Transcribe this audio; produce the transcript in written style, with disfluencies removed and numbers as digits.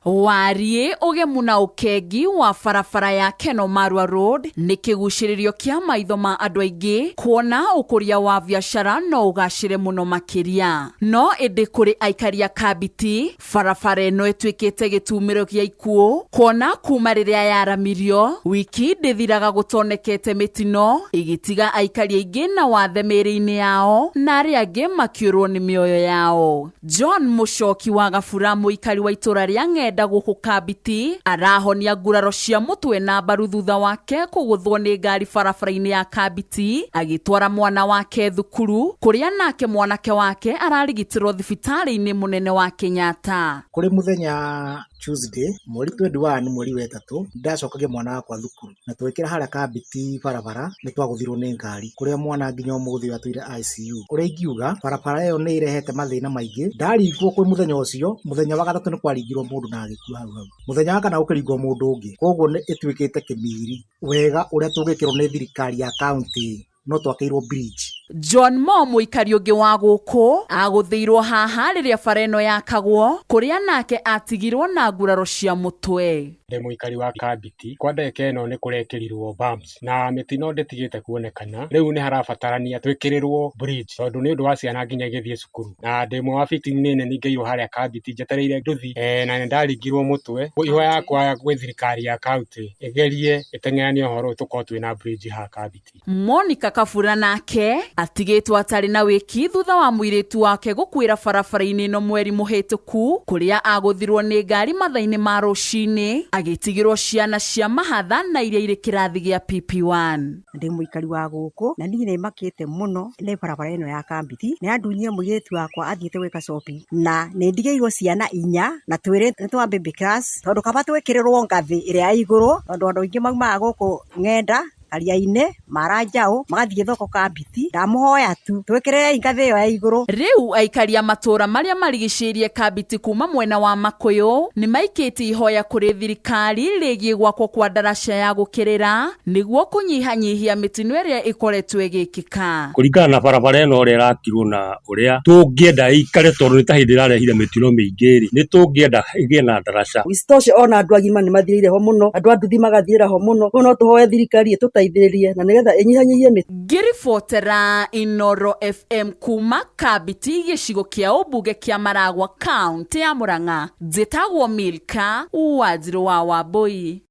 Warie ugemu na ukengi wa barabara ya Keno Marua Road ni kiguciririo kia maitho ma andu aingi kuona ukuria wa biashara no ugacire muno makiria. No indi kuri aikari a Kabiti, barabara ino itwikite gitumiro gia ikuo kuona kuma riria yaramirio wiki ndithiraga gutonekete mitino igitiga aikari aingi na wathe miri-ini yao na aria angi makiurwo ni mioyo yao. John Mushoki wa Gabura muikari wa itura ria Ng'enda guku Kabiti arahonia nguraro cia mutwe na mbaru thutha wake kuguthwo ni ngari barabara-ini ya Kabiti agitwara mwana wake thukuru kuria nake mwanake wake ararigitirwo thibitari-ini munene wa Kenyatta. Kuri muthenya Tuesday mweri 21 mweri wa 3 ndacokagia mwana wakwa thukuru na twekera haria Kabiti barabara ni twaguthirwo ni ngari kuria mwana nginya umuthi atwire ICU. Kuria ingiuga barabara iyo ni irehete mathina maingi. Ndarigwo kwi muthenya ucio, muthenya wa gathatu ni kwaringirwo mundu na agikua hau. Muthenya wa kana ukiringwo mundu ungi, koguo ni itwikite kimiri wega uria tungikirwo ni thirikari ya county no twakirwo bridge. John Mo muikari ungi wa guku aguthiirwo haha riria bara ino yakagwo kuria nake atigirwo na nguraro cia mutwe. Ndi muikari wa Kabiti, kwa ndeka ino ni kurekerirwo bumps na mitino nditigite kuonekana. Riu ni harabatarania twikirirwo bridge tondu ni undu wa ciana nginya igithie cukuru. Na ndi mwa fiti nene ningeirwo haria Kabiti njetereire nduthi na ndaringirwo mutwe. Ihoya yakwa gwi thirikari ya county igerie iteng'eranie uhoro tukorwo twina bridge ha Kabiti. Monica Kabura nake atigitwo atari na wiki thutha wa muiritu wake gukwira barabara-ini no mweri muhituku kuria aguthirwo ni ngari mathaini ma rucini agitigirwo ciana cia mahatha na iria iri kirathi gia PP1. Ndi muikari wa guku na ni makite muno ni barabara ino ya Kabiti ni andunyie muiritu wakwa athiete gwika shopping na ni ndigeirwo ciana 4 na twire twa baby class tondu kaba twekirirwo ngathi iria ya iguru tondu andu aingi maumaga guku Ng'enda Karia-ine Maranjao magathie thoko Kabiti. Ndamuhoya tu twekere ngathi iyo ya iguru. Riu aikari a matura maria marigicirie Kabiti kuma mwena wa Makuyu ni maikite ihoya kuri thirikari rigie gwakwo kwa daraca ya gukirira niguo kunyihanyihia mitino iria ikoretwo igikika. Kuringana na barabara ino uria irakirwo na uria tungienda ikare tondu ni ta hindi irarehire mitino miingiri ni tungienda igie na daraca. Isitoshe ona andu agima ni mathirire ho muno, andu anduthi magathiira ho muno. No tuhoye thirikari tutaithiririe na nigetha inyihanyihie mitino. Ngiribotera Inoro FM kuma Kabiti gicigo kia ubunge kia Maragwa county ya Murang'a. Njitagwo Milka Wanjiru wa Wambui.